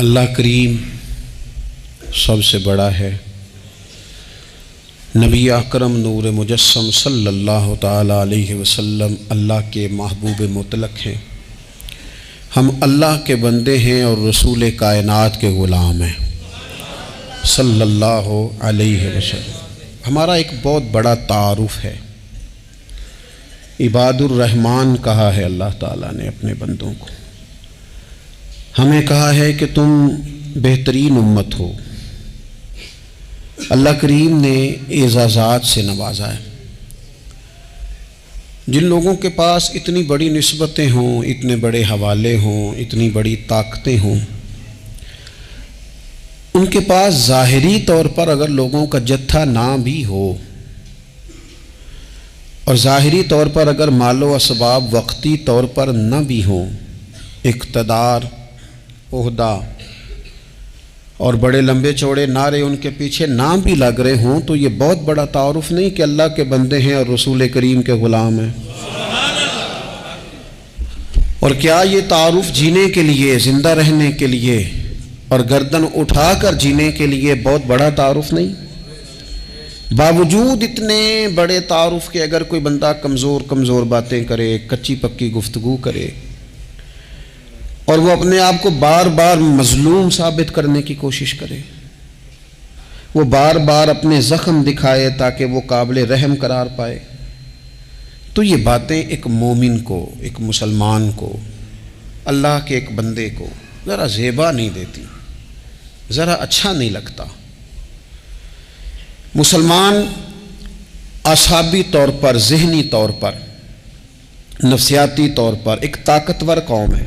اللہ کریم سب سے بڑا ہے۔ نبی اکرم نور مجسم صلی اللہ تعالیٰ علیہ وسلم اللہ کے محبوب مطلق ہیں۔ ہم اللہ کے بندے ہیں اور رسول کائنات کے غلام ہیں صلی اللہ علیہ وسلم۔ ہمارا ایک بہت بڑا تعارف ہے، عباد الرحمن کہا ہے اللہ تعالیٰ نے اپنے بندوں کو۔ ہمیں کہا ہے کہ تم بہترین امت ہو۔ اللہ کریم نے اعزازات سے نوازا ہے۔ جن لوگوں کے پاس اتنی بڑی نسبتیں ہوں، اتنے بڑے حوالے ہوں، اتنی بڑی طاقتیں ہوں، ان کے پاس ظاہری طور پر اگر لوگوں کا جتھا نہ بھی ہو اور ظاہری طور پر اگر مال و اسباب وقتی طور پر نہ بھی ہوں، اقتدار، عہدہ اور بڑے لمبے چوڑے نعرے ان کے پیچھے نہ بھی لگ رہے ہوں، تو یہ بہت بڑا تعارف نہیں کہ اللہ کے بندے ہیں اور رسول کریم کے غلام ہیں؟ اور کیا یہ تعارف جینے کے لیے، زندہ رہنے کے لیے اور گردن اٹھا کر جینے کے لیے بہت بڑا تعارف نہیں؟ باوجود اتنے بڑے تعارف کے اگر کوئی بندہ کمزور باتیں کرے، کچی پکی گفتگو کرے اور وہ اپنے آپ کو بار بار مظلوم ثابت کرنے کی کوشش کرے، وہ بار بار اپنے زخم دکھائے تاکہ وہ قابل رحم قرار پائے، تو یہ باتیں ایک مومن کو، ایک مسلمان کو، اللہ کے ایک بندے کو ذرا زیبا نہیں دیتی، ذرا اچھا نہیں لگتا۔ مسلمان اعصابی طور پر، ذہنی طور پر، نفسیاتی طور پر ایک طاقتور قوم ہے۔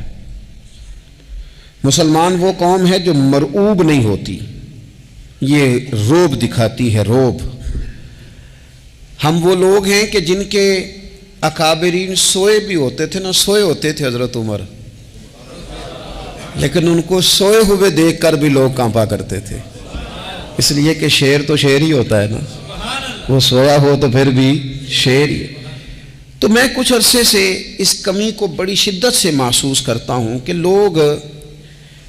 مسلمان وہ قوم ہے جو مرعوب نہیں ہوتی، یہ روب دکھاتی ہے، روب۔ ہم وہ لوگ ہیں کہ جن کے اکابرین سوئے بھی ہوتے تھے، نہ سوئے ہوتے تھے حضرت عمر، لیکن ان کو سوئے ہوئے دیکھ کر بھی لوگ کانپا کرتے تھے، اس لیے کہ شیر تو شیر ہی ہوتا ہے نا، وہ سویا ہو تو پھر بھی شیر ہی۔ تو میں کچھ عرصے سے اس کمی کو بڑی شدت سے محسوس کرتا ہوں کہ لوگ،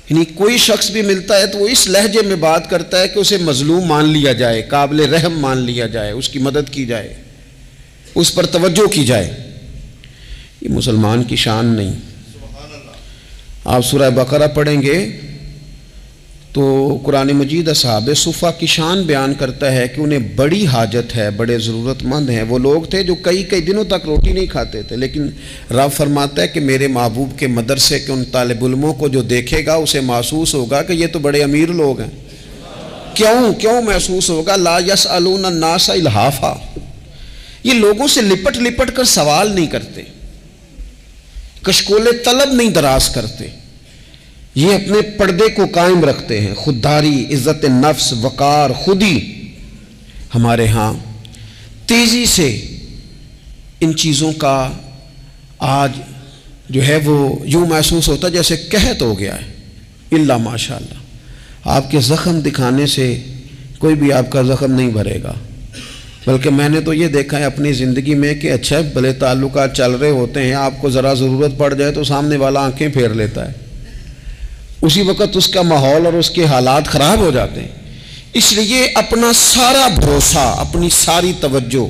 یعنی کوئی شخص بھی ملتا ہے تو وہ اس لہجے میں بات کرتا ہے کہ اسے مظلوم مان لیا جائے، قابل رحم مان لیا جائے، اس کی مدد کی جائے، اس پر توجہ کی جائے۔ یہ مسلمان کی شان نہیں۔ آپ سورہ بقرہ پڑھیں گے تو قرآن مجید اصحاب صفہ کی شان بیان کرتا ہے کہ انہیں بڑی حاجت ہے، بڑے ضرورت مند ہیں۔ وہ لوگ تھے جو کئی دنوں تک روٹی نہیں کھاتے تھے، لیکن رب فرماتا ہے کہ میرے محبوب کے مدرسے کے ان طالب علموں کو جو دیکھے گا اسے محسوس ہوگا کہ یہ تو بڑے امیر لوگ ہیں۔ کیوں محسوس ہوگا؟ لا یسألون الناس الحافا، یہ لوگوں سے لپٹ کر سوال نہیں کرتے، کشکول طلب نہیں دراز کرتے، یہ اپنے پردے کو قائم رکھتے ہیں۔ خودداری، عزت نفس، وقار، خودی ہمارے ہاں تیزی سے ان چیزوں کا آج جو ہے وہ یوں محسوس ہوتا ہے جیسے قحط ہو گیا ہے۔ الا ماشاءاللہ، آپ کے زخم دکھانے سے کوئی بھی آپ کا زخم نہیں بھرے گا، بلکہ میں نے تو یہ دیکھا ہے اپنی زندگی میں کہ اچھا بھلے تعلقات چل رہے ہوتے ہیں، آپ کو ذرا ضرورت پڑ جائے تو سامنے والا آنکھیں پھیر لیتا ہے، اسی وقت اس کا ماحول اور اس کے حالات خراب ہو جاتے ہیں۔ اس لیے اپنا سارا بھروسہ، اپنی ساری توجہ،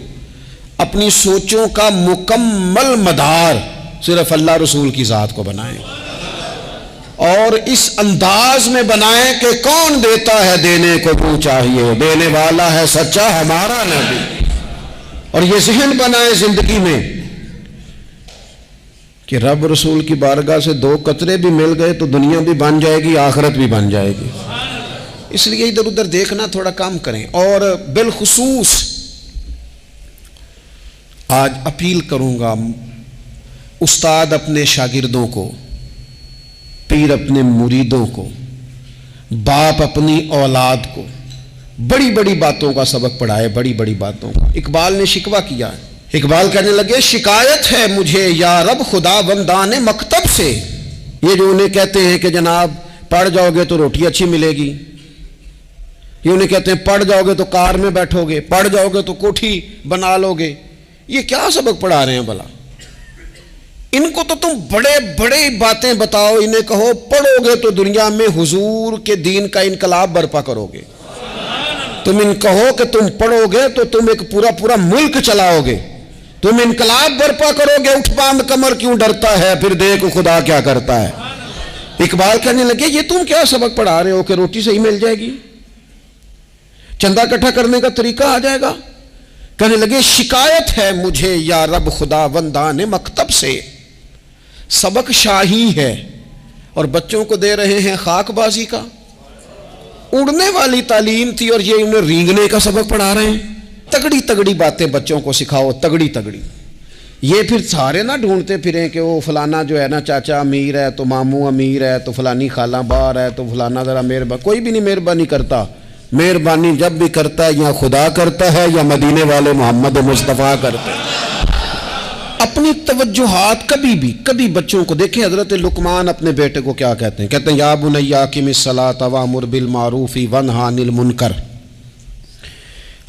اپنی سوچوں کا مکمل مدار صرف اللہ رسول کی ذات کو بنائیں، اور اس انداز میں بنائیں کہ کون دیتا ہے دینے کو تو چاہیے، دینے والا ہے سچا ہمارا نبی۔ اور یہ ذہن بنائیں زندگی میں کہ رب رسول کی بارگاہ سے 2 قطرے بھی مل گئے تو دنیا بھی بن جائے گی، آخرت بھی بن جائے گی۔ اس لیے ادھر ادھر دیکھنا تھوڑا کم کریں۔ اور بالخصوص آج اپیل کروں گا، استاد اپنے شاگردوں کو، پیر اپنے مریدوں کو، باپ اپنی اولاد کو بڑی بڑی باتوں کا سبق پڑھائے، بڑی بڑی باتوں کا۔ اقبال نے شکوہ کیا ہے، اقبال کہنے لگے شکایت ہے مجھے یا رب خدا بندان مکتب سے، یہ جو انہیں کہتے ہیں کہ جناب پڑھ جاؤ گے تو روٹی اچھی ملے گی، یہ انہیں کہتے ہیں پڑھ جاؤ گے تو کار میں بیٹھو گے، پڑھ جاؤ گے تو کوٹھی بنا لو گے، یہ کیا سبق پڑھا رہے ہیں بھلا؟ ان کو تو تم بڑے بڑے باتیں بتاؤ، انہیں کہو پڑھو گے تو دنیا میں حضور کے دین کا انقلاب برپا کرو گے، تم ان کہو کہ تم پڑھو گے تو تم ایک پورا ملک چلاؤ گے، تم انقلاب برپا کرو گے، اٹھ باندھ کمر کیوں ڈرتا ہے، پھر دیکھ خدا کیا کرتا ہے۔ اقبال کہنے لگے یہ تم کیا سبق پڑھا رہے ہو کہ روٹی صحیح مل جائے گی، چندہ اکٹھا کرنے کا طریقہ آ جائے گا؟ کہنے لگے شکایت ہے مجھے یا رب خدا وندان مکتب سے، سبق شاہی ہے اور بچوں کو دے رہے ہیں خاک بازی کا۔ اڑنے والی تعلیم تھی اور یہ انہیں رینگنے کا سبق پڑھا رہے ہیں۔ تگڑی تگڑی باتیں بچوں کو سکھاؤ، تگڑی تگڑی، یہ پھر سارے نہ ڈھونڈتے پھریں کہ وہ فلانا جو ہے نا چاچا امیر ہے تو ماموں امیر ہے تو فلانی خالہ باہر ہے تو فلانا ذرا مہربانی، کوئی بھی نہیں مہربانی کرتا۔ مہربانی جب بھی کرتا ہے یا خدا کرتا ہے یا مدینے والے محمد مصطفیٰ کرتے ہیں۔ اپنی توجہات کبھی بچوں کو دیکھیں، حضرت لقمان اپنے بیٹے کو کیا کہتے ہیں؟ کہتے ہیں یا بنی اقم الصلاۃ وامر بالمعروف وانہی عن المنکر۔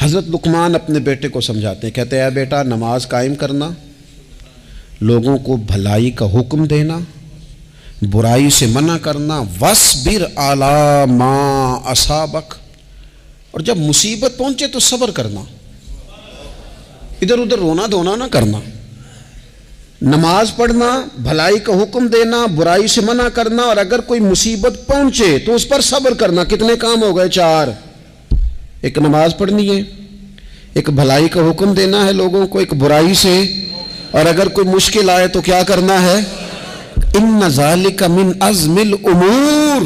حضرت لقمان اپنے بیٹے کو سمجھاتے ہیں، کہتے ہیں اے بیٹا نماز قائم کرنا، لوگوں کو بھلائی کا حکم دینا، برائی سے منع کرنا، وَاصْبِرْ عَلَىٰ مَا أَصَابَكَ، اور جب مصیبت پہنچے تو صبر کرنا، ادھر ادھر رونا دھونا نہ کرنا، نماز پڑھنا، بھلائی کا حکم دینا، برائی سے منع کرنا، اور اگر کوئی مصیبت پہنچے تو اس پر صبر کرنا۔ کتنے کام ہو گئے؟ 4۔ ایک نماز پڑھنی ہے، ایک بھلائی کا حکم دینا ہے لوگوں کو، ایک برائی سے، اور اگر کوئی مشکل آئے تو کیا کرنا ہے؟ ان ذالک من عزم الامور۔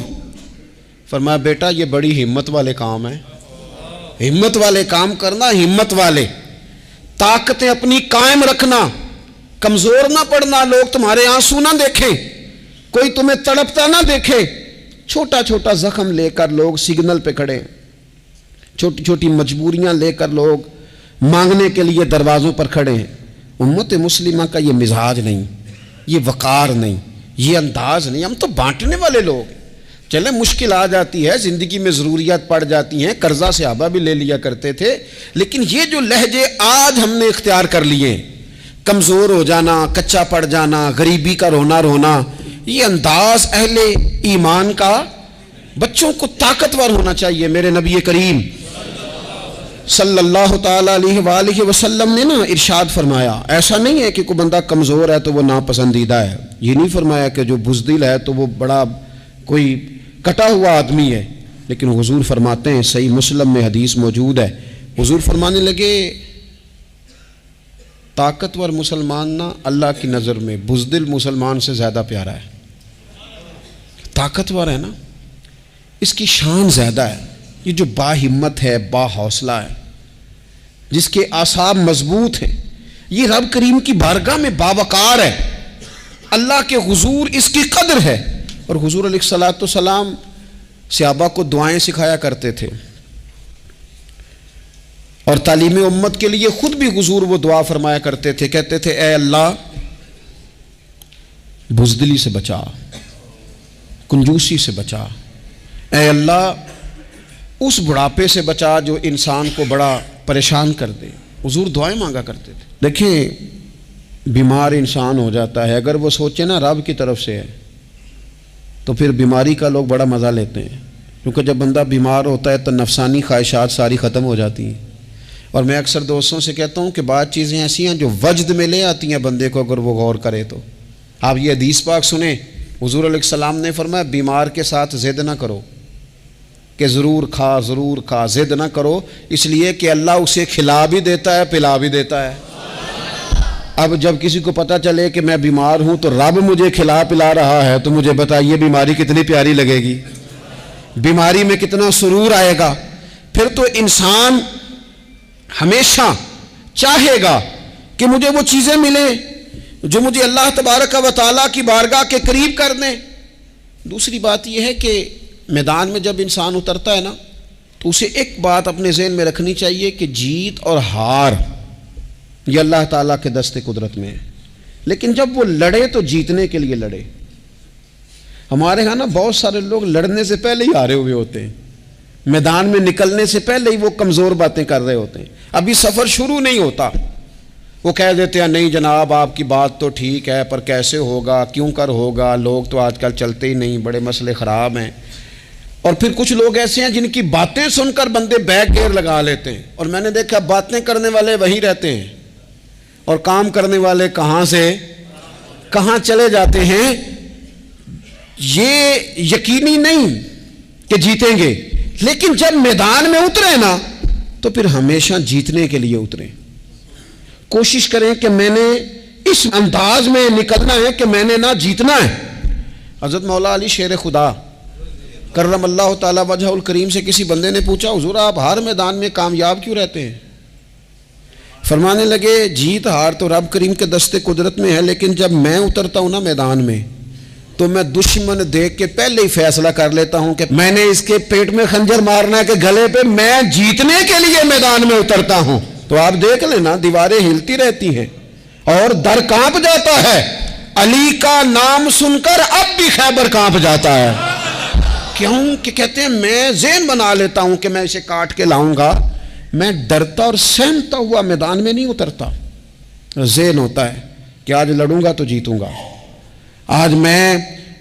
فرمایا بیٹا یہ بڑی ہمت والے کام ہیں، ہمت والے کام کرنا، ہمت والے، طاقتیں اپنی قائم رکھنا، کمزور نہ پڑنا، لوگ تمہارے آنسو نہ دیکھیں، کوئی تمہیں تڑپتا نہ دیکھے۔ چھوٹا چھوٹا زخم لے کر لوگ سگنل پہ کھڑے، چھوٹی چھوٹی مجبوریاں لے کر لوگ مانگنے کے لیے دروازوں پر کھڑے ہیں۔ امت مسلمہ کا یہ مزاج نہیں، یہ وقار نہیں، یہ انداز نہیں، ہم تو بانٹنے والے لوگ ہیں۔ چلے مشکل آ جاتی ہے، زندگی میں ضروریات پڑ جاتی ہیں، قرضہ صحابہ بھی لے لیا کرتے تھے، لیکن یہ جو لہجے آج ہم نے اختیار کر لیے، کمزور ہو جانا، کچا پڑ جانا، غریبی کا رونا، یہ انداز اہل ایمان کا۔ بچوں کو طاقتور ہونا چاہیے۔ میرے نبی کریم صلی اللہ تعالی علیہ وآلہ وسلم نے نا ارشاد فرمایا، ایسا نہیں ہے کہ کوئی بندہ کمزور ہے تو وہ ناپسندیدہ ہے، یہ نہیں فرمایا کہ جو بزدل ہے تو وہ بڑا کوئی کٹا ہوا آدمی ہے، لیکن حضور فرماتے ہیں، صحیح مسلم میں حدیث موجود ہے، حضور فرمانے لگے طاقتور مسلمان نا اللہ کی نظر میں بزدل مسلمان سے زیادہ پیارا ہے۔ طاقتور ہے نا، اس کی شان زیادہ ہے، یہ جو با ہمت ہے، با حوصلہ ہے، جس کے اعصاب مضبوط ہیں، یہ رب کریم کی بارگاہ میں باوقار ہے، اللہ کے حضور اس کی قدر ہے۔ اور حضور علیہ الصلوۃ والسلام صحابہ کو دعائیں سکھایا کرتے تھے، اور تعلیم امت کے لیے خود بھی حضور وہ دعا فرمایا کرتے تھے، کہتے تھے اے اللہ بزدلی سے بچا، کنجوسی سے بچا، اے اللہ اس بڑھاپے سے بچا جو انسان کو بڑا پریشان کر دے۔ حضور دعائیں مانگا کرتے تھے۔ دیکھیں بیمار انسان ہو جاتا ہے، اگر وہ سوچے نا رب کی طرف سے ہے تو پھر بیماری کا لوگ بڑا مزہ لیتے ہیں، کیونکہ جب بندہ بیمار ہوتا ہے تو نفسانی خواہشات ساری ختم ہو جاتی ہیں۔ اور میں اکثر دوستوں سے کہتا ہوں کہ بعض چیزیں ایسی ہیں جو وجد میں لے آتی ہیں بندے کو، اگر وہ غور کرے تو۔ آپ یہ حدیث پاک سنیں، حضور علیہ السلام نے فرمایا بیمار کے ساتھ ضد نہ کرو کہ ضرور کھا، ضد نہ کرو، اس لیے کہ اللہ اسے کھلا بھی دیتا ہے، پلا بھی دیتا ہے۔ اب جب کسی کو پتہ چلے کہ میں بیمار ہوں تو رب مجھے کھلا پلا رہا ہے تو مجھے بتائیے بیماری کتنی پیاری لگے گی، بیماری میں کتنا سرور آئے گا۔ پھر تو انسان ہمیشہ چاہے گا کہ مجھے وہ چیزیں ملیں جو مجھے اللہ تبارک و تعالیٰ کی بارگاہ کے قریب کر دیں۔ دوسری بات یہ ہے کہ میدان میں جب انسان اترتا ہے نا تو اسے ایک بات اپنے ذہن میں رکھنی چاہیے کہ جیت اور ہار یہ اللہ تعالیٰ کے دست قدرت میں ہے، لیکن جب وہ لڑے تو جیتنے کے لیے لڑے۔ ہمارے ہاں نا بہت سارے لوگ لڑنے سے پہلے ہی ہارے ہوئے ہوتے ہیں، میدان میں نکلنے سے پہلے ہی وہ کمزور باتیں کر رہے ہوتے ہیں، ابھی سفر شروع نہیں ہوتا وہ کہہ دیتے ہیں نہیں جناب آپ کی بات تو ٹھیک ہے پر کیسے ہوگا، کیوں کر ہوگا، لوگ تو آج کل چلتے ہی نہیں، بڑے مسئلے خراب ہیں۔ اور پھر کچھ لوگ ایسے ہیں جن کی باتیں سن کر بندے بیک گیئر لگا لیتے ہیں، اور میں نے دیکھا باتیں کرنے والے وہیں رہتے ہیں اور کام کرنے والے کہاں سے کہاں چلے جاتے ہیں۔ یہ یقینی نہیں کہ جیتیں گے، لیکن جب میدان میں اترے نا تو پھر ہمیشہ جیتنے کے لیے اتریں۔ کوشش کریں کہ میں نے اس انداز میں نکلنا ہے کہ میں نے نہ جیتنا ہے۔ حضرت مولا علی شیر خدا کرم اللہ تعالی وجہ الکریم سے کسی بندے نے پوچھا حضور آپ ہر میدان میں کامیاب کیوں رہتے ہیں؟ فرمانے لگے جیت ہار تو رب کریم کے دستے قدرت میں ہے، لیکن جب میں اترتا ہوں نا میدان میں تو میں دشمن دیکھ کے پہلے ہی فیصلہ کر لیتا ہوں کہ میں نے اس کے پیٹ میں خنجر مارنا ہے کہ گلے پہ، میں جیتنے کے لیے میدان میں اترتا ہوں۔ تو آپ دیکھ لینا دیواریں ہلتی رہتی ہیں اور در کانپ جاتا ہے، علی کا نام سن کر اب بھی خیبر کانپ جاتا ہے۔ کیوں کہ کہتے ہیں میں ذہن بنا لیتا ہوں کہ میں اسے کاٹ کے لاؤں گا، میں ڈرتا اور سہمتا ہوا میدان میں نہیں اترتا۔ ذہن ہوتا ہے کہ آج لڑوں گا تو جیتوں گا، آج میں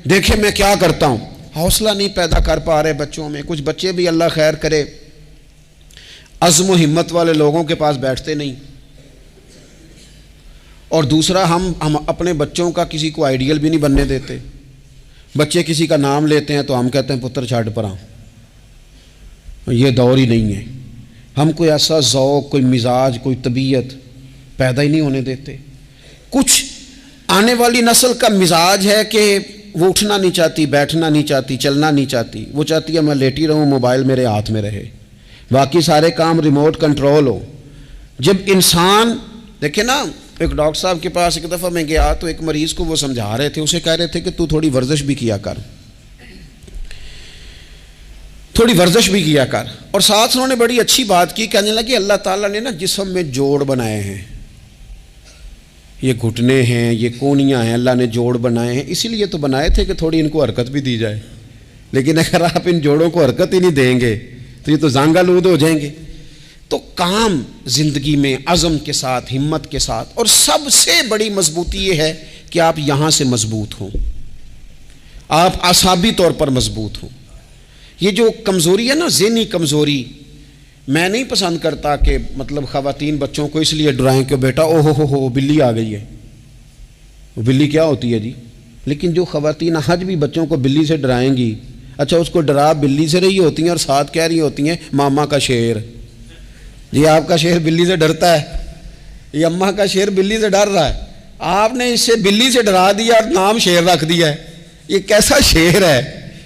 دیکھیں میں کیا کرتا ہوں۔ حوصلہ نہیں پیدا کر پا رہے بچوں میں، کچھ بچے بھی اللہ خیر کرے عزم و ہمت والے لوگوں کے پاس بیٹھتے نہیں، اور دوسرا ہم اپنے بچوں کا کسی کو آئیڈیل بھی نہیں بننے دیتے۔ بچے کسی کا نام لیتے ہیں تو ہم کہتے ہیں پتر چھاڑ پر آؤ، یہ دور ہی نہیں ہے۔ ہم کوئی ایسا ذوق، کوئی مزاج، کوئی طبیعت پیدا ہی نہیں ہونے دیتے۔ کچھ آنے والی نسل کا مزاج ہے کہ وہ اٹھنا نہیں چاہتی، بیٹھنا نہیں چاہتی، چلنا نہیں چاہتی، وہ چاہتی ہے میں لیٹی رہوں، موبائل میرے ہاتھ میں رہے، باقی سارے کام ریموٹ کنٹرول ہو۔ جب انسان دیکھیں نا، ایک ڈاکٹر صاحب کے پاس ایک دفعہ میں گیا تو ایک مریض کو وہ سمجھا رہے تھے، اسے کہہ رہے تھے کہ تو تھوڑی ورزش بھی کیا کر، تھوڑی ورزش بھی کیا کر، اور ساتھ انہوں نے بڑی اچھی بات کی، کہنے لگے اللہ تعالیٰ نے نا جسم میں جوڑ بنائے ہیں، یہ گھٹنے ہیں، یہ کونیاں ہیں، اللہ نے جوڑ بنائے ہیں، اسی لیے تو بنائے تھے کہ تھوڑی ان کو حرکت بھی دی جائے، لیکن اگر آپ ان جوڑوں کو حرکت ہی نہیں دیں گے تو یہ تو زانگا لود ہو جائیں گے۔ تو کام زندگی میں عزم کے ساتھ، ہمت کے ساتھ، اور سب سے بڑی مضبوطی یہ ہے کہ آپ یہاں سے مضبوط ہوں، آپ اعصابی طور پر مضبوط ہوں۔ یہ جو کمزوری ہے نا، ذہنی کمزوری، میں نہیں پسند کرتا کہ مطلب خواتین بچوں کو اس لیے ڈرائیں کہ بیٹا او ہو بلی آ گئی ہے۔ وہ بلی کیا ہوتی ہے جی؟ لیکن جو خواتین آج بھی بچوں کو بلی سے ڈرائیں گی، اچھا اس کو ڈرا بلی سے رہی ہوتی ہیں اور ساتھ کہہ رہی ہوتی ہیں ماما کا شیر، جی آپ کا شیر بلی سے ڈرتا ہے، یہ اماں کا شیر بلی سے ڈر رہا ہے، آپ نے اس سے بلی سے ڈرا دیا اور نام شیر رکھ دیا ہے۔ یہ کیسا شیر ہے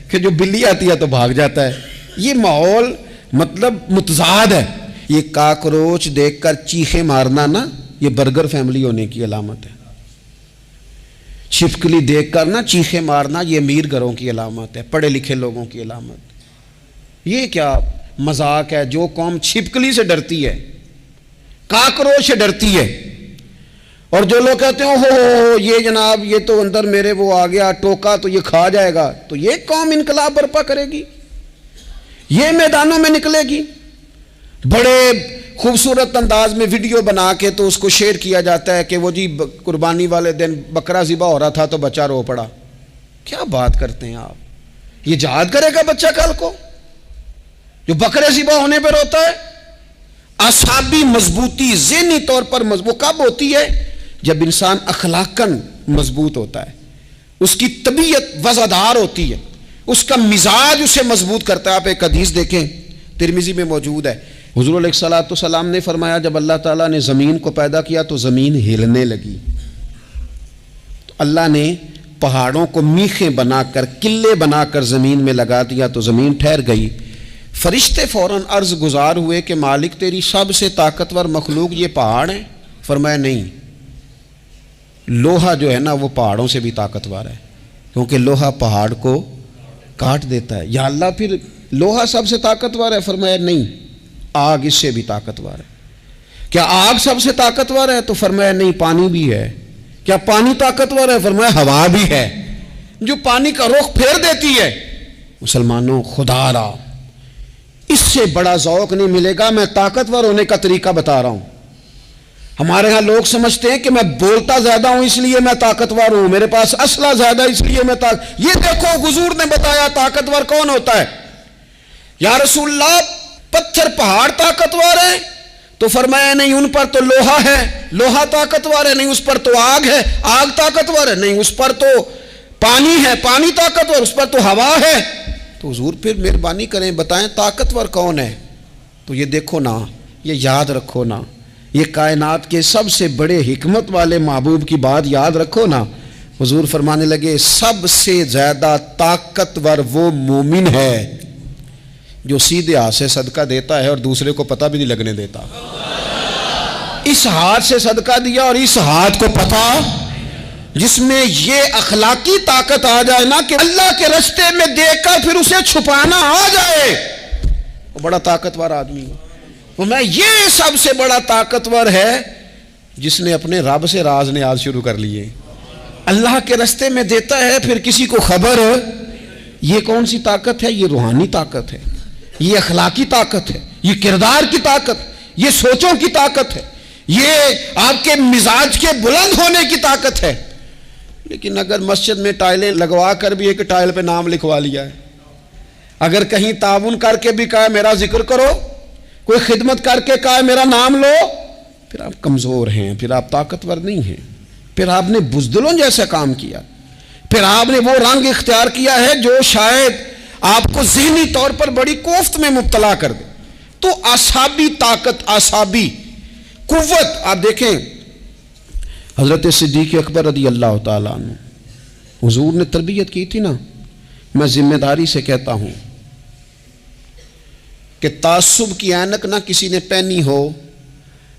کہ جو بلی آتی ہے تو بھاگ جاتا ہے؟ یہ ماحول مطلب متضاد ہے۔ یہ کاکروچ دیکھ کر چیخیں مارنا نا، یہ برگر فیملی ہونے کی علامت ہے۔ چھپکلی دیکھ کر نا چیخیں مارنا، یہ امیر گھروں کی علامت ہے، پڑھے لکھے لوگوں کی علامت۔ یہ کیا مذاق ہے؟ جو قوم چھپکلی سے ڈرتی ہے، کاکروچ سے ڈرتی ہے، اور جو لوگ کہتے ہیں ہو یہ جناب یہ تو اندر میرے وہ آ گیا ٹوکا تو یہ کھا جائے گا، تو یہ قوم انقلاب برپا کرے گی، یہ میدانوں میں نکلے گی۔ بڑے خوبصورت انداز میں ویڈیو بنا کے تو اس کو شیئر کیا جاتا ہے کہ وہ جی قربانی والے دن بکرا ذبح ہو رہا تھا تو بچہ رو پڑا۔ کیا بات کرتے ہیں آپ؟ یہ جہاد کرے گا بچہ کل کو جو بکرے ذبح ہونے پہ روتا ہے؟ اعصابی مضبوطی ذہنی طور پر مضبوط کب ہوتی ہے؟ جب انسان اخلاقاً مضبوط ہوتا ہے، اس کی طبیعت وزادار ہوتی ہے، اس کا مزاج اسے مضبوط کرتا ہے۔ آپ ایک حدیث دیکھیں، ترمذی میں موجود ہے، حضور علیہ السلام نے فرمایا جب اللہ تعالیٰ نے زمین کو پیدا کیا تو زمین ہلنے لگی، تو اللہ نے پہاڑوں کو میخیں بنا کر، قلعے بنا کر زمین میں لگا دیا تو زمین ٹھہر گئی۔ فرشتے فوراً عرض گزار ہوئے کہ مالک تیری سب سے طاقتور مخلوق یہ پہاڑ ہیں؟ فرمایا نہیں، لوہا جو ہے نا وہ پہاڑوں سے بھی طاقتور ہے، کیونکہ لوہا پہاڑ کو کاٹ دیتا ہے۔ یا اللہ پھر لوہا سب سے طاقتور ہے؟ فرمایا نہیں، آگ اس سے بھی طاقتور ہے۔ کیا آگ سب سے طاقتور ہے؟ تو فرمایا نہیں، پانی بھی ہے۔ کیا پانی طاقتور ہے؟ فرمایا ہوا بھی ہے، جو پانی کا رخ پھیر دیتی ہے۔ مسلمانوں خدا را اس سے بڑا ذوق نہیں ملے گا۔ میں طاقتور ہونے کا طریقہ بتا رہا ہوں۔ ہمارے ہاں لوگ سمجھتے ہیں کہ میں بولتا زیادہ ہوں اس لیے میں طاقتور ہوں، میرے پاس اسلحہ زیادہ اس لیے میں یہ دیکھو حضور نے بتایا طاقتور کون ہوتا ہے۔ یا رسول اللہ پتھر پہاڑ طاقتور ہے؟ تو فرمایا نہیں، ان پر تو لوہا ہے، لوہا طاقتور ہے، نہیں اس پر تو آگ ہے، آگ طاقتور ہے، نہیں اس پر تو پانی ہے، پانی طاقتور، اس پر تو ہوا ہے۔ تو حضور پھر مہربانی کریں بتائیں طاقتور کون ہے؟ تو یہ دیکھو نا، یہ یاد رکھو نا، یہ کائنات کے سب سے بڑے حکمت والے محبوب کی بات یاد رکھو نا۔ حضور فرمانے لگے سب سے زیادہ طاقتور وہ مومن ہے جو سیدھے ہاتھ سے صدقہ دیتا ہے اور دوسرے کو پتہ بھی نہیں لگنے دیتا۔ اس ہاتھ سے صدقہ دیا اور اس ہاتھ کو پتہ، جس میں یہ اخلاقی طاقت آ جائے نا کہ اللہ کے راستے میں دیکھ کر پھر اسے چھپانا آ جائے، وہ بڑا طاقتور آدمی ہے۔ میں یہ سب سے بڑا طاقتور ہے جس نے اپنے رب سے راز نیاز شروع کر لیے، اللہ کے راستے میں دیتا ہے پھر کسی کو خبر۔ یہ کون سی طاقت ہے؟ یہ روحانی طاقت ہے، یہ اخلاقی طاقت ہے، یہ کردار کی طاقت، یہ سوچوں کی طاقت ہے، یہ آپ کے مزاج کے بلند ہونے کی طاقت ہے۔ لیکن اگر مسجد میں ٹائلیں لگوا کر بھی ایک ٹائل پہ نام لکھوا لیا ہے، اگر کہیں تعاون کر کے بھی کہا میرا ذکر کرو، کوئی خدمت کر کے کہا میرا نام لو، پھر آپ کمزور ہیں، پھر آپ طاقتور نہیں ہیں، پھر آپ نے بزدلوں جیسا کام کیا، پھر آپ نے وہ رنگ اختیار کیا ہے جو شاید آپ کو ذہنی طور پر بڑی کوفت میں مبتلا کر دے۔ تو اعصابی طاقت، اعصابی قوت، آپ دیکھیں حضرت صدیق اکبر رضی اللہ تعالیٰ عنہ، حضور نے تربیت کی تھی نا، میں ذمہ داری سے کہتا ہوں کہ تعصب کی اینک نہ کسی نے پہنی ہو،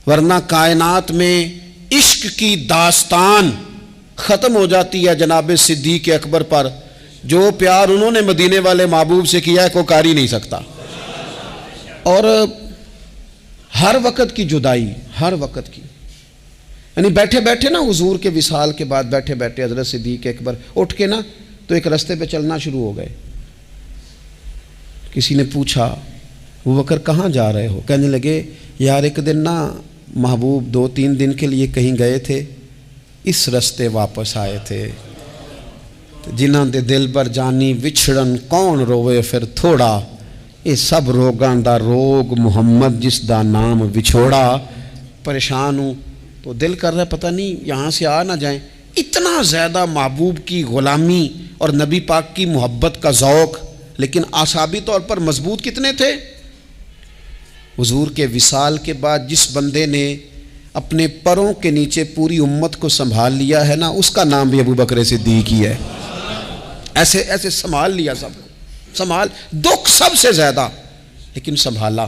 ورنہ کائنات میں عشق کی داستان ختم ہو جاتی ہے جناب صدیق اکبر پر۔ جو پیار انہوں نے مدینے والے محبوب سے کیا ہے کوئی کر ہی نہیں سکتا۔ اور ہر وقت کی جدائی، ہر وقت کی، یعنی بیٹھے بیٹھے نا حضور کے وصال کے بعد بیٹھے بیٹھے حضرت صدیق اکبر اٹھ کے نا تو ایک رستے پہ چلنا شروع ہو گئے۔ کسی نے پوچھا ابو بکر کہاں جا رہے ہو؟ کہنے لگے یار ایک دن نا محبوب 2-3 دن کے لیے کہیں گئے تھے، اس رستے واپس آئے تھے، جنہاں دے دل بر جانی وچھڑن کون روے پھر تھوڑا، یہ سب روگاں دا روگ محمد جس دا نام وچھوڑا۔ پریشان ہوں تو دل کر رہا ہے پتہ نہیں یہاں سے آ نہ جائیں۔ اتنا زیادہ محبوب کی غلامی اور نبی پاک کی محبت کا ذوق، لیکن اعصابی طور پر مضبوط کتنے تھے؟ حضور کے وصال کے بعد جس بندے نے اپنے پروں کے نیچے پوری امت کو سنبھال لیا ہے نا، اس کا نام بھی ابو بکر صدیق ہی ہے۔ ایسے ایسے سنبھال لیا، سب کو سنبھال، دکھ سب سے زیادہ لیکن سنبھالا۔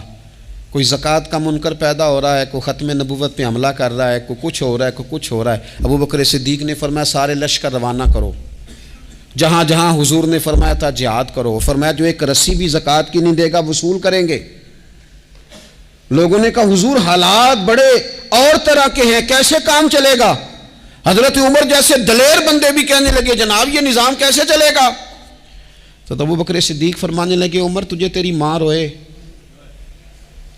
کوئی زکوٰۃ کا منکر پیدا ہو رہا ہے، کوئی ختم نبوت پہ حملہ کر رہا ہے، کوئی کچھ ہو رہا ہے، کوئی کچھ ہو رہا ہے، ابو بکر صدیق نے فرمایا سارے لشکر روانہ کرو، جہاں جہاں حضور نے فرمایا تھا جہاد کرو، فرمایا جو ایک رسی بھی زکوٰۃ کی نہیں دے گا وصول کریں گے۔ لوگوں نے کہا حضور حالات بڑے اور طرح کے ہیں، کیسے کام چلے گا؟ حضرت عمر جیسے دلیر بندے بھی کہنے لگے جناب یہ نظام کیسے چلے گا؟ تو ابو بکر صدیق فرمانے لگے عمر تجھے تیری ماں روئے،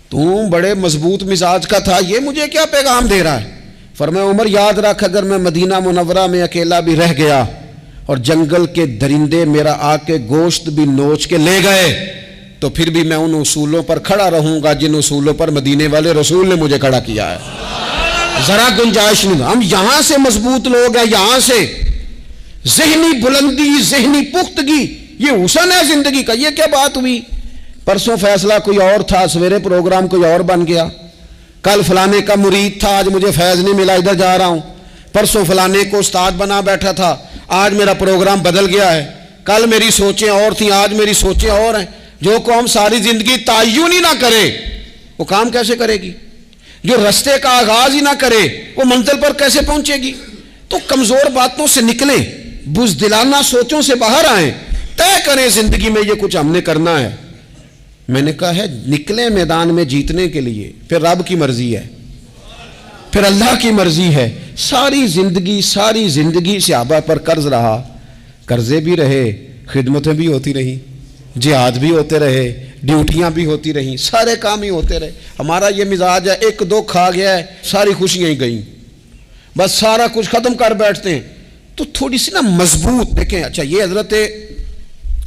تم بڑے مضبوط مزاج کا تھا، یہ مجھے کیا پیغام دے رہا ہے؟ فرمایا عمر یاد رکھ اگر میں مدینہ منورہ میں اکیلا بھی رہ گیا اور جنگل کے درندے میرا آ کے گوشت بھی نوچ کے لے گئے تو پھر بھی میں ان اصولوں پر کھڑا رہوں گا جن اصولوں پر مدینے والے رسول نے مجھے کھڑا کیا ہے، ذرا گنجائش نہیں۔ ہم یہاں سے مضبوط لوگ ہیں، یہاں سے ذہنی بلندی، ذہنی پختگی، یہ حسن ہے زندگی کا۔ یہ کیا بات ہوئی؟ پرسوں فیصلہ کوئی اور تھا، سویرے پروگرام کوئی اور بن گیا، کل فلانے کا مرید تھا آج مجھے فیض نہیں ملا ادھر جا رہا ہوں، پرسوں فلانے کو استاد بنا بیٹھا تھا آج میرا پروگرام بدل گیا ہے، کل میری سوچیں اور تھیں آج میری سوچیں اور ہیں۔ جو قوم ساری زندگی تعین ہی نہ کرے وہ کام کیسے کرے گی؟ جو رستے کا آغاز ہی نہ کرے وہ منزل پر کیسے پہنچے گی؟ تو کمزور باتوں سے نکلیں، بزدلانہ سوچوں سے باہر آئیں، طے کریں زندگی میں یہ کچھ ہم نے کرنا ہے۔ میں نے کہا ہے نکلیں میدان میں جیتنے کے لیے، پھر رب کی مرضی ہے، پھر اللہ کی مرضی ہے۔ ساری زندگی صحابہ پر قرض رہا، قرضے بھی رہے، خدمتیں بھی ہوتی رہی، جہاد بھی ہوتے رہے، ڈیوٹیاں بھی ہوتی رہیں, سارے کام ہی ہوتے رہے. ہمارا یہ مزاج ہے, ایک دو کھا گیا ہے ساری خوشیاں ہی گئیں, بس سارا کچھ ختم کر بیٹھتے ہیں. تو تھوڑی سی نا مضبوط دیکھیں. اچھا یہ حضرت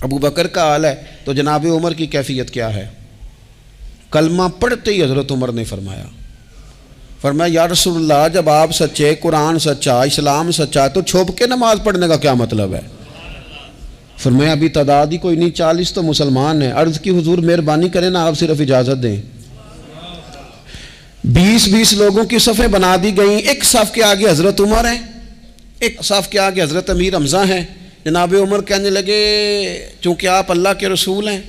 ابو بکر کا حال ہے, تو جناب عمر کی کیفیت کیا ہے؟ کلمہ پڑھتے ہی حضرت عمر نے فرمایا یا رسول اللہ, جب آپ سچے, قرآن سچا, اسلام سچا, تو چھپ کے نماز پڑھنے کا کیا مطلب ہے؟ فرمایا ابھی تعداد ہی کوئی نہیں, 40 تو مسلمان ہیں. عرض کی حضور مہربانی کریں نا, آپ صرف اجازت دیں. 20 لوگوں کی صفیں بنا دی گئیں. ایک صف کے آگے حضرت عمر ہیں, ایک صف کے آگے حضرت امیر حمزہ ہیں. جناب عمر کہنے لگے چونکہ آپ اللہ کے رسول ہیں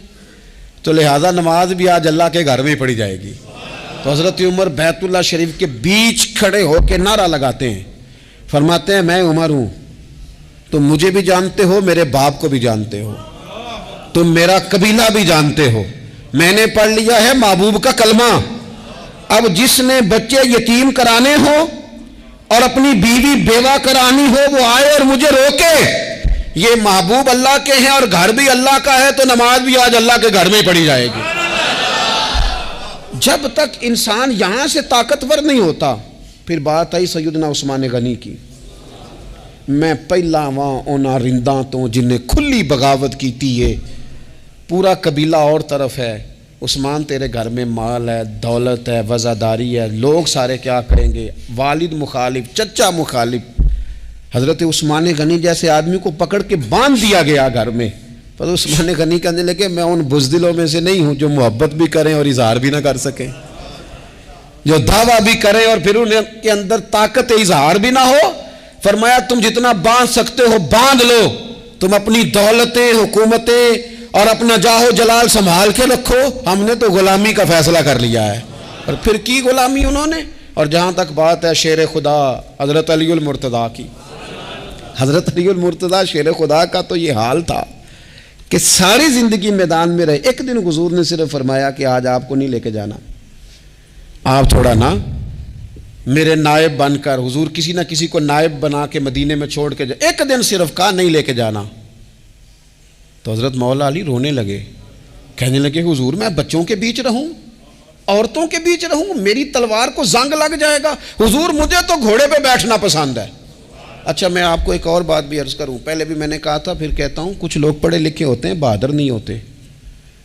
تو لہذا نماز بھی آج اللہ کے گھر میں پڑھی جائے گی. تو حضرت عمر بیت اللہ شریف کے بیچ کھڑے ہو کے نعرہ لگاتے ہیں, فرماتے ہیں میں عمر ہوں, تم مجھے بھی جانتے ہو, میرے باپ کو بھی جانتے ہو, تم میرا قبیلہ بھی جانتے ہو, میں نے پڑھ لیا ہے محبوب کا کلمہ. اب جس نے بچے یتیم کرانے ہو اور اپنی بیوی بیوہ کرانی ہو وہ آئے اور مجھے روکے. یہ محبوب اللہ کے ہیں اور گھر بھی اللہ کا ہے, تو نماز بھی آج اللہ کے گھر میں پڑھی جائے گی. جب تک انسان یہاں سے طاقتور نہیں ہوتا. پھر بات آئی سیدنا عثمان غنی کی. میں پہلا وہاں اونا رنداں تو جنہیں کھلی بغاوت کی تھی, ہے پورا قبیلہ اور طرف ہے. عثمان تیرے گھر میں مال ہے, دولت ہے, وزاداری ہے, لوگ سارے کیا کریں گے؟ والد مخالف, چچا مخالف. حضرت عثمان غنی جیسے آدمی کو پکڑ کے باندھ دیا گیا گھر میں. پر عثمان غنی کہنے لگے میں ان بزدلوں میں سے نہیں ہوں جو محبت بھی کریں اور اظہار بھی نہ کر سکیں, جو دعویٰ بھی کریں اور پھر ان کے اندر طاقت اظہار بھی نہ ہو. فرمایا تم جتنا باندھ سکتے ہو باندھ لو, تم اپنی دولتیں, حکومتیں اور اپنا جاہ و جلال سنبھال کے رکھو, ہم نے تو غلامی کا فیصلہ کر لیا ہے. اور پھر کی غلامی انہوں نے. اور جہاں تک بات ہے شیر خدا حضرت علی المرتضیٰ کی, حضرت علی المرتضیٰ شیر خدا کا تو یہ حال تھا کہ ساری زندگی میدان میں رہے. ایک دن حضور نے صرف فرمایا کہ آج آپ کو نہیں لے کے جانا, آپ تھوڑا نا میرے نائب بن کر, حضور کسی نہ کسی کو نائب بنا کے مدینے میں چھوڑ کے جائے. ایک دن صرف کہا نہیں لے کے جانا. تو حضرت مولا علی رونے لگے, کہنے لگے حضور میں بچوں کے بیچ رہوں, عورتوں کے بیچ رہوں, میری تلوار کو زنگ لگ جائے گا. حضور مجھے تو گھوڑے پہ بیٹھنا پسند ہے. اچھا میں آپ کو ایک اور بات بھی عرض کروں, پہلے بھی میں نے کہا تھا پھر کہتا ہوں, کچھ لوگ پڑھے لکھے ہوتے ہیں بہادر نہیں ہوتے.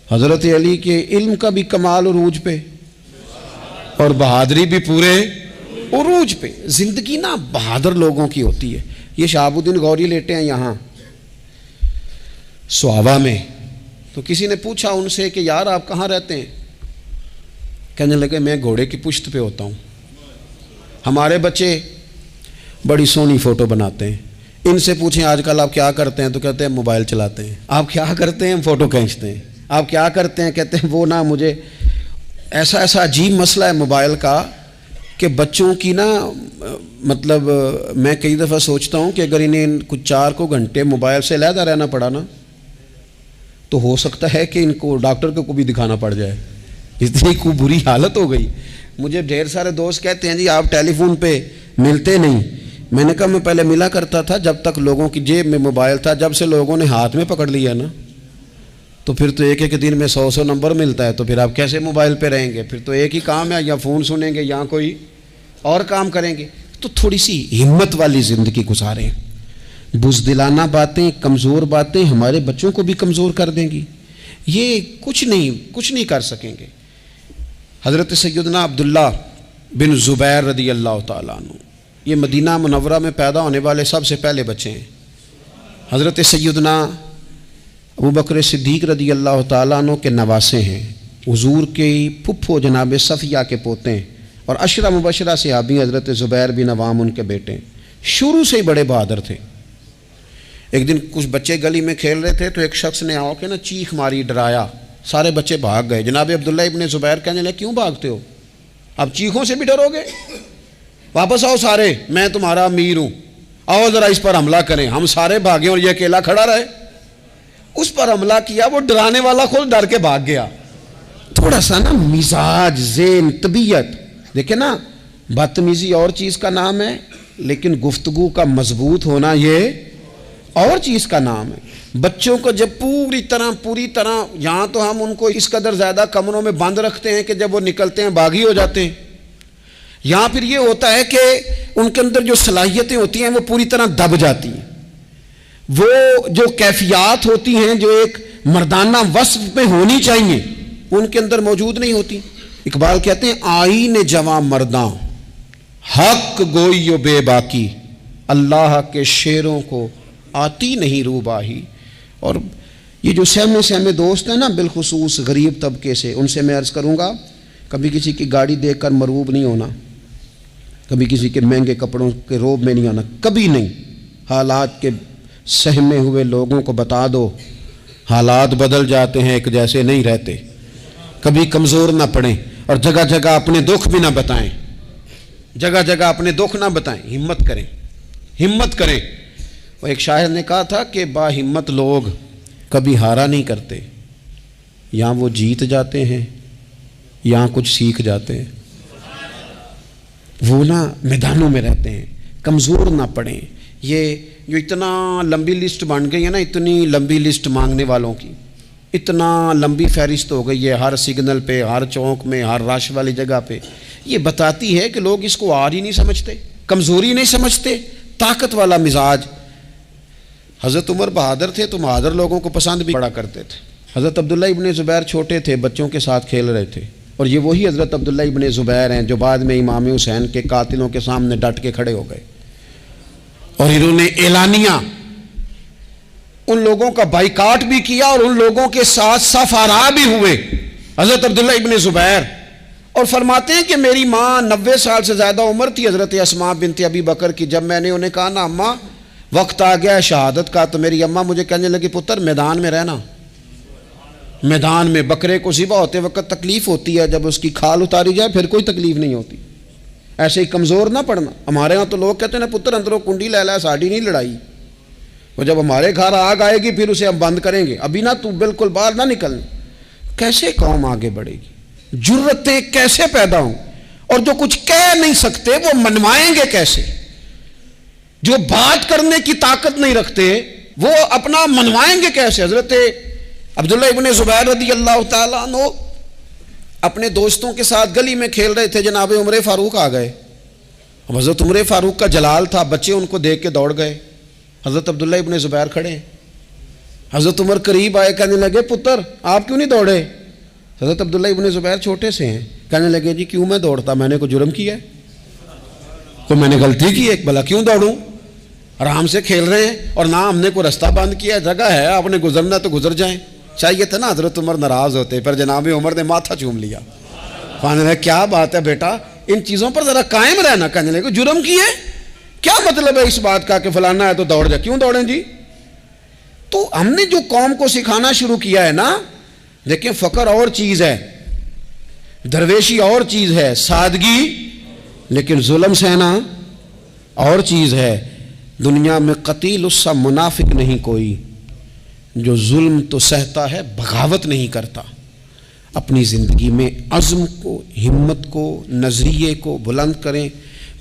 حضرت علی کے علم کا بھی کمال عروج پہ اور بہادری بھی پورے عروج پہ. زندگی نا بہادر لوگوں کی ہوتی ہے. یہ شہاب الدین غوری لیٹے ہیں یہاں سوابا میں, تو کسی نے پوچھا ان سے کہ یار آپ کہاں رہتے ہیں؟ کہنے لگے میں گھوڑے کی پشت پہ ہوتا ہوں, ہمارے بچے بڑی سونی فوٹو بناتے ہیں. ان سے پوچھیں آج کل آپ کیا کرتے ہیں؟ تو کہتے ہیں موبائل چلاتے ہیں. آپ کیا کرتے ہیں؟ فوٹو کھینچتے ہیں. آپ کیا کرتے ہیں؟ کہتے ہیں وہ نا مجھے ایسا عجیب مسئلہ ہے موبائل کا کہ بچوں کی نا مطلب میں کئی دفعہ سوچتا ہوں کہ اگر انہیں کچھ 4 گھنٹے موبائل سے علیحدہ رہنا پڑا نا تو ہو سکتا ہے کہ ان کو ڈاکٹر کو بھی دکھانا پڑ جائے, اتنی کو بری حالت ہو گئی. مجھے ڈھیر سارے دوست کہتے ہیں جی آپ ٹیلی فون پہ ملتے نہیں. میں نے کہا میں پہلے ملا کرتا تھا جب تک لوگوں کی جیب میں موبائل تھا, جب سے لوگوں نے ہاتھ میں پکڑ لیا نا تو پھر تو ایک دن میں 100 نمبر ملتا ہے, تو پھر آپ کیسے موبائل پہ رہیں گے؟ پھر تو ایک ہی کام ہے, یا فون سنیں گے یا کوئی اور کام کریں گے. تو تھوڑی سی ہمت والی زندگی گزاریں. بزدلانہ باتیں, کمزور باتیں ہمارے بچوں کو بھی کمزور کر دیں گی. یہ کچھ نہیں کر سکیں گے. حضرت سیدنا عبداللہ بن زبیر رضی اللہ تعالیٰ عنہ, یہ مدینہ منورہ میں پیدا ہونے والے سب سے پہلے بچے ہیں. حضرت سیدنا ابو بکر صدیق رضی اللہ تعالیٰ عنہ کے نواسے ہیں. حضور کے پھپھو جناب صفیہ کے پوتے ہیں, اور عشرہ مبشرہ صحابی حضرت زبیر بن عوام ان کے بیٹے ہیں. شروع سے ہی بڑے بہادر تھے. ایک دن کچھ بچے گلی میں کھیل رہے تھے تو ایک شخص نے آ کے نا چیخ ماری, ڈرایا, سارے بچے بھاگ گئے. جناب عبداللہ ابن زبیر کہنے لگے کیوں بھاگتے ہو؟ اب چیخوں سے بھی ڈرو گے؟ واپس آؤ سارے, میں تمہارا امیر ہوں, آؤ ذرا اس پر حملہ کریں. ہم سارے بھاگے اور یہ اکیلا کھڑا رہے. اس پر حملہ کیا, وہ ڈرانے والا خود ڈر کے بھاگ گیا. تھوڑا سا نا مزاج, ذہن, طبیعت دیکھیں نا, بدتمیزی اور چیز کا نام ہے لیکن گفتگو کا مضبوط ہونا یہ اور چیز کا نام ہے. بچوں کو جب پوری طرح یہاں تو ہم ان کو اس قدر زیادہ کمروں میں بند رکھتے ہیں کہ جب وہ نکلتے ہیں باغی ہو جاتے ہیں. یہاں پھر یہ ہوتا ہے کہ ان کے اندر جو صلاحیتیں ہوتی ہیں وہ پوری طرح دب جاتی ہیں. وہ جو کیفیات ہوتی ہیں جو ایک مردانہ وصف میں ہونی چاہیے ان کے اندر موجود نہیں ہوتی. اقبال کہتے ہیں آئین جواں مرداں حق گوئی و بے باکی، اللہ کے شیروں کو آتی نہیں روباہی. اور یہ جو سہمے دوست ہیں نا بالخصوص غریب طبقے سے، ان سے میں عرض کروں گا کبھی کسی کی گاڑی دیکھ کر مرعوب نہیں ہونا، کبھی کسی کے مہنگے کپڑوں کے روب میں نہیں آنا، کبھی نہیں. حالات کے سہمے ہوئے لوگوں کو بتا دو حالات بدل جاتے ہیں، ایک جیسے نہیں رہتے. کبھی کمزور نہ پڑیں اور جگہ جگہ اپنے دکھ بھی نہ بتائیں، جگہ جگہ اپنے دکھ نہ بتائیں. ہمت کریں. وہ ایک شاعر نے کہا تھا کہ با ہمت لوگ کبھی ہارا نہیں کرتے، یا وہ جیت جاتے ہیں یا کچھ سیکھ جاتے ہیں. وہ نا میدانوں میں رہتے ہیں. کمزور نہ پڑیں. یہ جو اتنا لمبی لسٹ بن گئی ہے نا، اتنی لمبی لسٹ مانگنے والوں کی، اتنا لمبی فہرست ہو گئی ہے ہر سگنل پہ، ہر چوک میں، ہر رش والی جگہ پہ. یہ بتاتی ہے کہ لوگ اس کو آر ہی نہیں سمجھتے، کمزوری نہیں سمجھتے، طاقت والا مزاج. حضرت عمر بہادر تھے تو بہادر لوگوں کو پسند بھی بڑا کرتے تھے. حضرت عبداللہ ابن زبیر چھوٹے تھے، بچوں کے ساتھ کھیل رہے تھے، اور یہ وہی حضرت عبداللہ ابن زبیر ہیں جو بعد میں امام حسین کے قاتلوں کے سامنے ڈٹ کے کھڑے ہو گئے اور انہوں نے اعلانیہ ان لوگوں کا بائیکاٹ بھی کیا اور ان لوگوں کے ساتھ صف آرا بھی ہوئے. حضرت عبداللہ ابن زبیر اور فرماتے ہیں کہ میری ماں 90 سال سے زیادہ عمر تھی حضرت اسماء بنت ابی بکر کی. جب میں نے انہیں کہا نا اماں وقت آ گیا ہے شہادت کا، تو میری اماں مجھے کہنے لگی پتر میدان میں رہنا. میدان میں بکرے کو ذبح ہوتے وقت تکلیف ہوتی ہے، جب اس کی کھال اتاری جائے پھر کوئی تکلیف نہیں ہوتی. ایسے ہی کمزور نہ پڑنا. ہمارے ہاں تو لوگ کہتے ہیں نا پتر اندروں کنڈی لے لا ساڑی نہیں لڑائی. وہ جب ہمارے گھر آگ آئے گی پھر اسے ہم بند کریں گے، ابھی نہ تو بالکل باہر نہ نکلنا. کیسے قوم آگے بڑھے گی؟ جرتیں کیسے پیدا ہوں؟ اور جو کچھ کہہ نہیں سکتے وہ منوائیں گے کیسے؟ جو بات کرنے کی طاقت نہیں رکھتے وہ اپنا منوائیں گے کیسے؟ حضرت عبداللہ ابن زبیر رضی اللہ تعالیٰ عنہ اپنے دوستوں کے ساتھ گلی میں کھیل رہے تھے، جناب عمر فاروق آ گئے. اب حضرت عمر فاروق کا جلال تھا، بچے ان کو دیکھ کے دوڑ گئے. حضرت عبداللہ ابن زبیر کھڑے ہیں. حضرت عمر قریب آئے، کہنے لگے پتر آپ کیوں نہیں دوڑے؟ حضرت عبداللہ ابن زبیر چھوٹے سے ہیں، کہنے لگے جی کیوں میں دوڑتا، میں نے کوئی جرم کیا ہے؟ تو میں نے غلطی کی ہے، بھلا کیوں دوڑوں؟ آرام سے کھیل رہے ہیں اور نہ ہم نے کوئی رستہ بند کیا، جگہ ہے آپ نے گزرنا تو گزر جائیں. چاہیے تھا نا حضرت عمر ناراض ہوتے، پر جناب عمر نے ماتھا چوم لیا. کہنے لگے کیا بات ہے بیٹا، ان چیزوں پر ذرا قائم رہنا. کہنے لگے جرم کیے، کیا مطلب ہے اس بات کا کہ فلانا ہے تو دوڑ جائے؟ کیوں دوڑیں جی؟ تو ہم نے جو قوم کو سکھانا شروع کیا ہے نا، دیکھیں فقر اور چیز ہے، درویشی اور چیز ہے، سادگی، لیکن ظلم سہنا اور چیز ہے. دنیا میں قتیل اس سا منافق نہیں کوئی جو ظلم تو سہتا ہے بغاوت نہیں کرتا. اپنی زندگی میں عزم کو، ہمت کو، نظریے کو بلند کریں،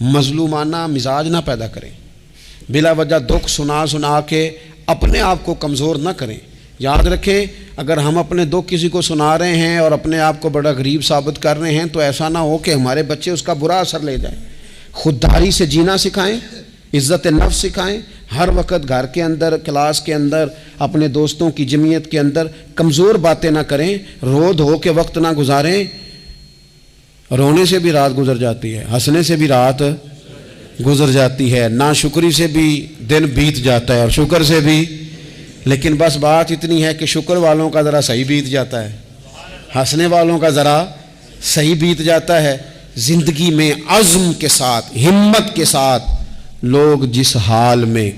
مظلومانہ مزاج نہ پیدا کریں، بلا وجہ دکھ سنا کے اپنے آپ کو کمزور نہ کریں. یاد رکھیں اگر ہم اپنے دکھ کسی کو سنا رہے ہیں اور اپنے آپ کو بڑا غریب ثابت کر رہے ہیں تو ایسا نہ ہو کہ ہمارے بچے اس کا برا اثر لے جائیں. خودداری سے جینا سکھائیں، عزت نفس سکھائیں. ہر وقت گھر کے اندر، کلاس کے اندر، اپنے دوستوں کی جمعیت کے اندر کمزور باتیں نہ کریں، رو دھو کے وقت نہ گزاریں. رونے سے بھی رات گزر جاتی ہے، ہنسنے سے بھی رات گزر جاتی ہے، ناشکری سے بھی دن بیت جاتا ہے اور شکر سے بھی. لیکن بس بات اتنی ہے کہ شکر والوں کا ذرا صحیح بیت جاتا ہے، ہنسنے والوں کا ذرا صحیح بیت جاتا ہے. زندگی میں عزم کے ساتھ، ہمت کے ساتھ لوگ جس حال میں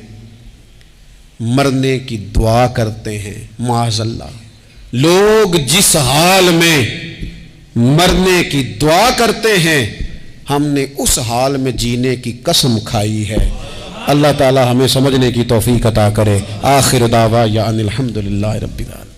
مرنے کی دعا کرتے ہیں، معاذ اللہ، لوگ جس حال میں مرنے کی دعا کرتے ہیں، ہم نے اس حال میں جینے کی قسم کھائی ہے. اللہ تعالی ہمیں سمجھنے کی توفیق عطا کرے. آخر دعوانا ان الحمدللہ رب العالمین.